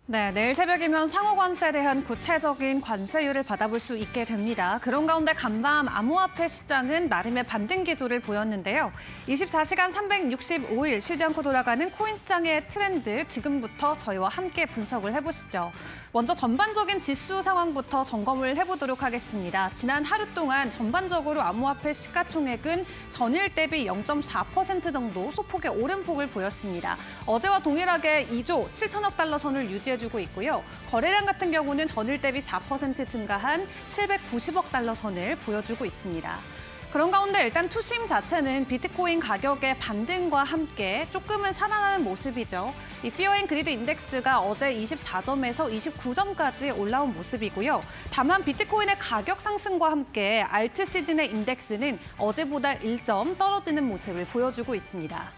네, 내일 새벽이면 상호관세에 대한 구체적인 관세율을 받아볼 수 있게 됩니다. 그런 가운데 간밤 암호화폐 시장은 나름의 반등 기조를 보였는데요. 24시간 365일 쉬지 않고 돌아가는 코인 시장의 트렌드, 지금부터 저희와 함께 분석을 해보시죠. 먼저 전반적인 지수 상황부터 점검을 해보도록 하겠습니다. 지난 하루 동안 전반적으로 암호화폐 시가총액은 전일 대비 0.4% 정도 소폭의 오름폭을 보였습니다. 어제와 동일하게 2조 7천억 달러 선을 유지해주고 있고요. 거래량 같은 경우는 전일 대비 4% 증가한 790억 달러 선을 보여주고 있습니다. 그런 가운데 일단 투심 자체는 비트코인 가격의 반등과 함께 조금은 살아나는 모습이죠. 이 피어 앤 그리드 인덱스가 어제 24점에서 29점까지 올라온 모습이고요. 다만 비트코인의 가격 상승과 함께 알트 시즌의 인덱스는 어제보다 1점 떨어지는 모습을 보여주고 있습니다.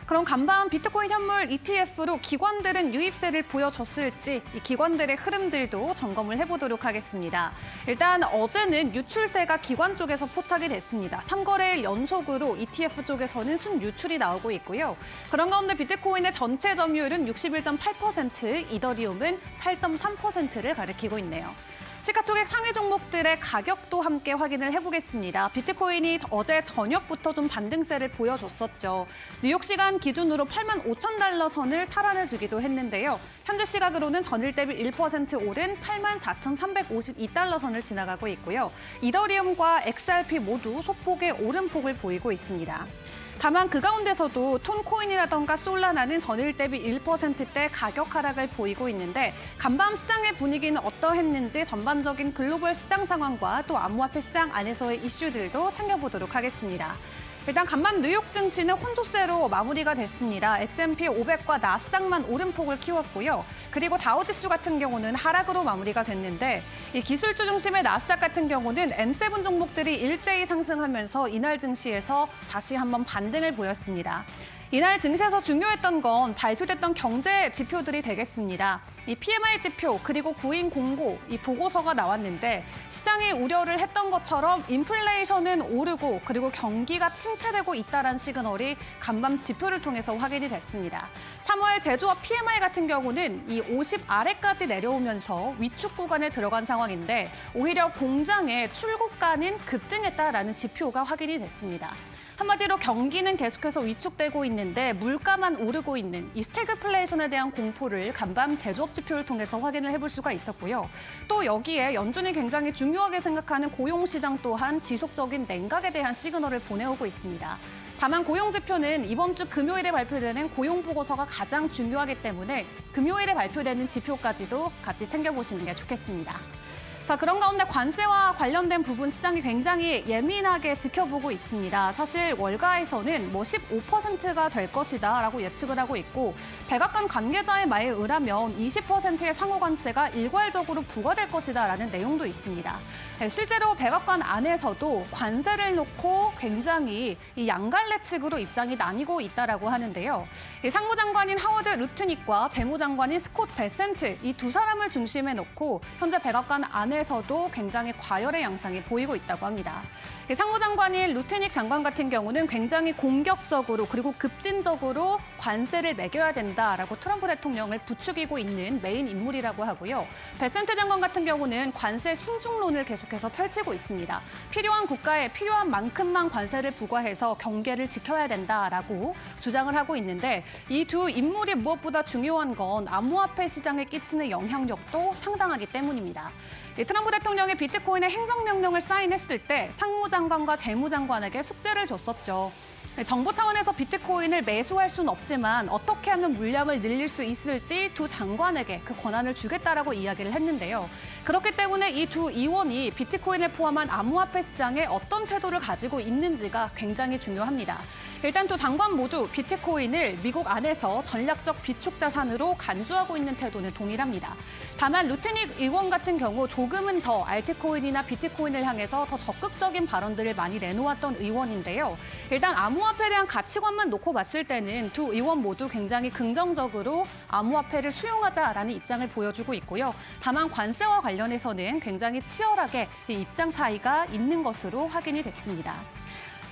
그럼 간밤 비트코인 현물 ETF로 기관들은 유입세를 보여줬을지 이 기관들의 흐름들도 점검을 해보도록 하겠습니다. 일단 어제는 유출세가 기관 쪽에서 포착이 됐습니다. 3거래일 연속으로 ETF 쪽에서는 순유출이 나오고 있고요. 그런 가운데 비트코인의 전체 점유율은 61.8%, 이더리움은 8.3%를 가리키고 있네요. 시가총액 상위 종목들의 가격도 함께 확인을 해보겠습니다. 비트코인이 어제 저녁부터 좀 반등세를 보여줬었죠. 뉴욕 시간 기준으로 8만 5천 달러 선을 탈환해주기도 했는데요. 현재 시각으로는 전일 대비 1% 오른 8만 4,352달러 선을 지나가고 있고요. 이더리움과 XRP 모두 소폭의 오름폭을 보이고 있습니다. 다만 그 가운데서도 톤코인이라던가 솔라나는 전일 대비 1%대 가격 하락을 보이고 있는데 간밤 시장의 분위기는 어떠했는지 전반적인 글로벌 시장 상황과 또 암호화폐 시장 안에서의 이슈들도 챙겨보도록 하겠습니다. 일단 간밤 뉴욕 증시는 혼조세로 마무리가 됐습니다. S&P 500과 나스닥만 오름폭을 키웠고요. 그리고 다우지수 같은 경우는 하락으로 마무리가 됐는데 이 기술주 중심의 나스닥 같은 경우는 M7 종목들이 일제히 상승하면서 이날 증시에서 다시 한번 반등을 보였습니다. 이날 증시에서 중요했던 건 발표됐던 경제 지표들이 되겠습니다. 이 PMI 지표 그리고 구인 공고 이 보고서가 나왔는데 시장이 우려를 했던 것처럼 인플레이션은 오르고 그리고 경기가 침체되고 있다는 시그널이 간밤 지표를 통해서 확인이 됐습니다. 3월 제조업 PMI 같은 경우는 이 50 아래까지 내려오면서 위축 구간에 들어간 상황인데 오히려 공장의 출고가는 급등했다라는 지표가 확인이 됐습니다. 한마디로 경기는 계속해서 위축되고 있는데 물가만 오르고 있는 이 스태그플레이션에 대한 공포를 간밤 제조업 지표를 통해서 확인을 해볼 수가 있었고요. 또 여기에 연준이 굉장히 중요하게 생각하는 고용시장 또한 지속적인 냉각에 대한 시그널을 보내오고 있습니다. 다만 고용지표는 이번 주 금요일에 발표되는 고용보고서가 가장 중요하기 때문에 금요일에 발표되는 지표까지도 같이 챙겨보시는 게 좋겠습니다. 자, 그런 가운데 관세와 관련된 부분 시장이 굉장히 예민하게 지켜보고 있습니다. 사실 월가에서는 15%가 될 것이다라고 예측을 하고 있고 백악관 관계자의 말에 의하면 20%의 상호관세가 일괄적으로 부과될 것이다라는 내용도 있습니다. 실제로 백악관 안에서도 관세를 놓고 굉장히 이 양갈래 측으로 입장이 나뉘고 있다라고 하는데요. 상무장관인 하워드 루트닉과 재무장관인 스콧 베센트 이 두 사람을 중심에 놓고 현재 백악관 안에서도 굉장히 과열의 양상이 보이고 있다고 합니다. 상무장관인 루트닉 장관 같은 경우는 굉장히 공격적으로 그리고 급진적으로 관세를 매겨야 된다라고 트럼프 대통령을 부추기고 있는 메인 인물이라고 하고요. 베센트 장관 같은 경우는 관세 신중론을 계속해서 펼치고 있습니다. 필요한 국가에 필요한 만큼만 관세를 부과해서 경계를 지켜야 된다라고 주장을 하고 있는데 이 두 인물이 무엇보다 중요한 건 암호화폐 시장에 끼치는 영향력도 상당하기 때문입니다. 트럼프 대통령이 비트코인의 행정명령을 사인했을 때 상무장관과 재무장관에게 숙제를 줬었죠. 정부 차원에서 비트코인을 매수할 수는 없지만 어떻게 하면 물량을 늘릴 수 있을지 두 장관에게 그 권한을 주겠다라고 이야기를 했는데요. 그렇기 때문에 이 두 의원이 비트코인을 포함한 암호화폐 시장에 어떤 태도를 가지고 있는지가 굉장히 중요합니다. 일단 두 장관 모두 비트코인을 미국 안에서 전략적 비축 자산으로 간주하고 있는 태도는 동일합니다. 다만 루트닉 의원 같은 경우 조금은 더 알트코인이나 비트코인을 향해서 더 적극적인 발언들을 많이 내놓았던 의원인데요. 일단 암호화폐에 대한 가치관만 놓고 봤을 때는 두 의원 모두 굉장히 긍정적으로 암호화폐를 수용하자라는 입장을 보여주고 있고요. 다만 관세와 관련해서는 굉장히 치열하게 이 입장 차이가 있는 것으로 확인이 됐습니다.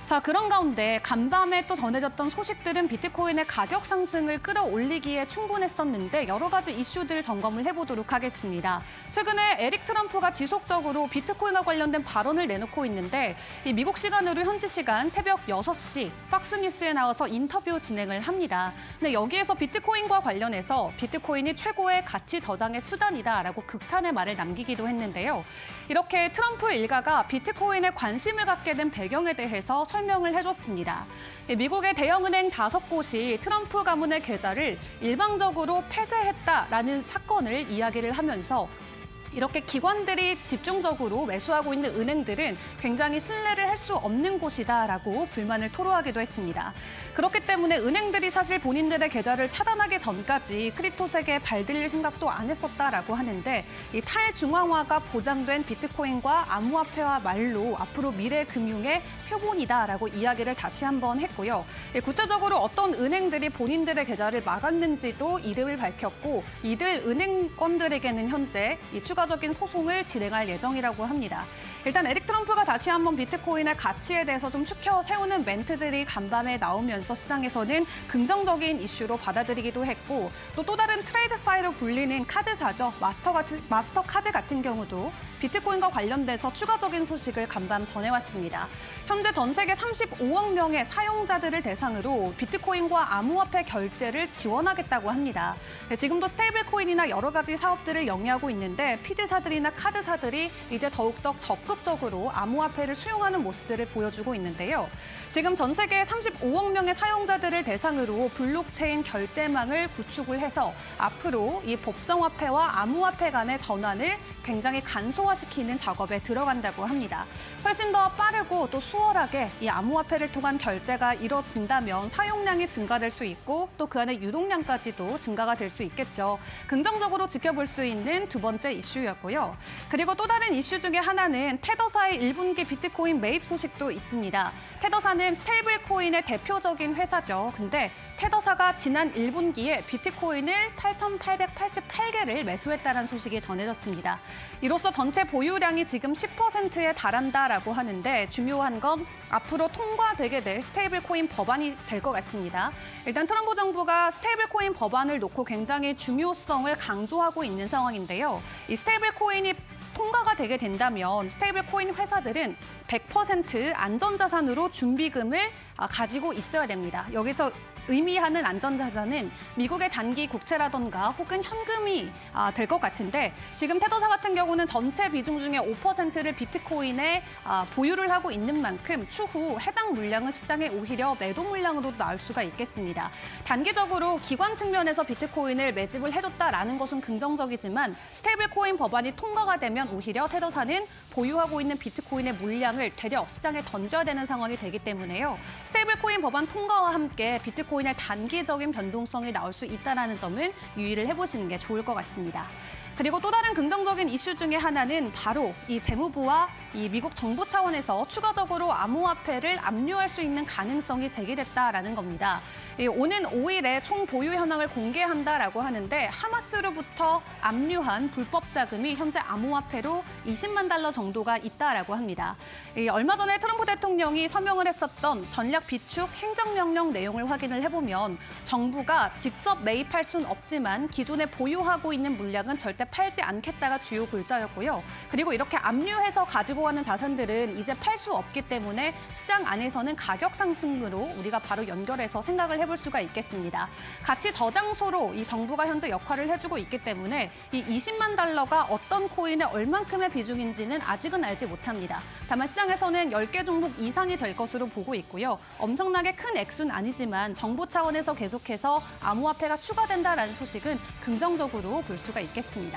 자, 그런 가운데 간밤에 또 전해졌던 소식들은 비트코인의 가격 상승을 끌어올리기에 충분했었는데 여러 가지 이슈들 점검을 해보도록 하겠습니다. 최근에 에릭 트럼프가 지속적으로 비트코인과 관련된 발언을 내놓고 있는데 이 미국 시간으로 현지 시간 새벽 6시 팍스뉴스에 나와서 인터뷰 진행을 합니다. 근데 여기에서 비트코인과 관련해서 비트코인이 최고의 가치 저장의 수단이다라고 극찬의 말을 남기기도 했는데요. 이렇게 트럼프 일가가 비트코인에 관심을 갖게 된 배경에 대해서 설명을 해줬습니다. 미국의 대형은행 5곳이 트럼프 가문의 계좌를 일방적으로 폐쇄했다라는 사건을 이야기를 하면서 이렇게 기관들이 집중적으로 매수하고 있는 은행들은 굉장히 신뢰를 할 수 없는 곳이다라고 불만을 토로하기도 했습니다. 그렇기 때문에 은행들이 사실 본인들의 계좌를 차단하기 전까지 크립토 세계에 발들릴 생각도 안 했었다라고 하는데 이 탈중앙화가 보장된 비트코인과 암호화폐와 말로 앞으로 미래 금융의 표본이다라고 이야기를 다시 한번 했고요. 구체적으로 어떤 은행들이 본인들의 계좌를 막았는지도 이름을 밝혔고 이들 은행권들에게는 현재 이 추가적인 소송을 진행할 예정이라고 합니다. 일단 에릭 트럼프가 다시 한번 비트코인의 가치에 대해서 좀 추켜 세우는 멘트들이 간밤에 나오면서 시장에서는 긍정적인 이슈로 받아들이기도 했고 또 다른 트레이드 파이로 불리는 카드사죠. 마스터카드 같은 경우도 비트코인과 관련돼서 추가적인 소식을 간밤 전해왔습니다. 현재 전 세계 35억 명의 사용자들을 대상으로 비트코인과 암호화폐 결제를 지원하겠다고 합니다. 지금도 스테이블코인이나 여러 가지 사업들을 영위하고 있는데 피드사들이나 카드사들이 이제 더욱더 적극적으로 암호화폐를 수용하는 모습들을 보여주고 있는데요. 지금 전 세계 35억 명의 사용자들을 대상으로 블록체인 결제망을 구축을 해서 앞으로 이 법정화폐와 암호화폐 간의 전환을 굉장히 간소화시키는 작업에 들어간다고 합니다. 훨씬 더 빠르고 또 수월하게 이 암호화폐를 통한 결제가 이뤄진다면 사용량이 증가될 수 있고 또 그 안에 유동량까지도 증가가 될 수 있겠죠. 긍정적으로 지켜볼 수 있는 두 번째 이슈였고요. 그리고 또 다른 이슈 중에 하나는 테더사의 1분기 비트코인 매입 소식도 있습니다. 테더사는 스테이블 코인의 대표적인 회사죠. 근데 테더사가 지난 1분기에 비트코인을 8,888개를 매수했다는 소식이 전해졌습니다. 이로써 전체 보유량이 지금 10%에 달한다라고 하는데 중요한 건 앞으로 통과되게 될 스테이블 코인 법안이 될 것 같습니다. 일단 트럼프 정부가 스테이블 코인 법안을 놓고 굉장히 중요성을 강조하고 있는 상황인데요. 이 스테이블 코인이 통과가 되게 된다면 스테이블 코인 회사들은 100% 안전자산으로 준비금을 가지고 있어야 됩니다. 여기서 의미하는 안전자산은 미국의 단기 국채라던가 혹은 현금이 될 것 같은데 지금 테더사 같은 경우는 전체 비중 중에 5%를 비트코인에 보유를 하고 있는 만큼 추후 해당 물량은 시장에 오히려 매도 물량으로도 나올 수가 있겠습니다. 단기적으로 기관 측면에서 비트코인을 매집을 해줬다라는 것은 긍정적이지만 스테이블 코인 법안이 통과가 되면 오히려 테더사는 보유하고 있는 비트코인의 물량을 되려 시장에 던져야 되는 상황이 되기 때문에요. 스테이블 코인 법안 통과와 함께 비트코인의 단기적인 변동성이 나올 수 있다는 점은 유의를 해보시는 게 좋을 것 같습니다. 그리고 또 다른 긍정적인 이슈 중에 하나는 바로 이 재무부와 이 미국 정부 차원에서 추가적으로 암호화폐를 압류할 수 있는 가능성이 제기됐다라는 겁니다. 오는 5일에 총 보유 현황을 공개한다라고 하는데 하마스로부터 압류한 불법 자금이 현재 암호화폐로 20만 달러 정도가 있다라고 합니다. 얼마 전에 트럼프 대통령이 서명을 했었던 전략 비축 행정명령 내용을 확인을 해보면 정부가 직접 매입할 수는 없지만 기존에 보유하고 있는 물량은 절대 팔지 않겠다가 주요 골자였고요. 그리고 이렇게 압류해서 가지고 가는 자산들은 이제 팔 수 없기 때문에 시장 안에서는 가격 상승으로 우리가 바로 연결해서 생각을 해볼 수가 있겠습니다. 가치 저장소로 이 정부가 현재 역할을 해주고 있기 때문에 이 20만 달러가 어떤 코인의 얼만큼의 비중인지는 아직은 알지 못합니다. 다만 시장에서는 10개 종목 이상이 될 것으로 보고 있고요. 엄청나게 큰 액수는 아니지만 정부 차원에서 계속해서 암호화폐가 추가된다라는 소식은 긍정적으로 볼 수가 있겠습니다.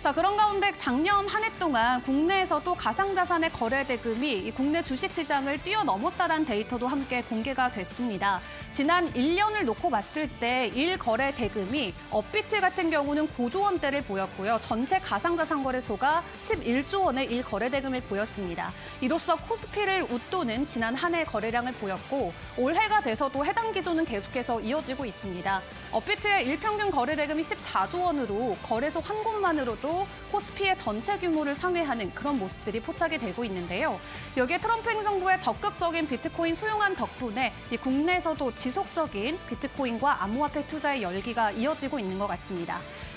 자, 그런 가운데 작년 한 해 동안 국내에서도 가상자산의 거래 대금이 국내 주식시장을 뛰어넘었다는 데이터도 함께 공개가 됐습니다. 지난 1년을 놓고 봤을 때 1거래 대금이 업비트 같은 경우는 9조 원대를 보였고요. 전체 가상자산 거래소가 11조 원의 1거래 대금을 보였습니다. 이로써 코스피를 웃도는 지난 한 해 거래량을 보였고 올해가 돼서도 해당 기조는 계속해서 이어지고 있습니다. 업비트의 일평균 거래 대금이 14조 원으로 거래소 한 곳만으로도 실제로 코스피의 전체 규모를 상회하는 그런 모습들이 포착이 되고 있는데요. 여기에 트럼프 행정부의 적극적인 비트코인 수용안 덕분에 이 국내에서도 지속적인 비트코인과 암호화폐 투자의 열기가 이어지고 있는 것 같습니다.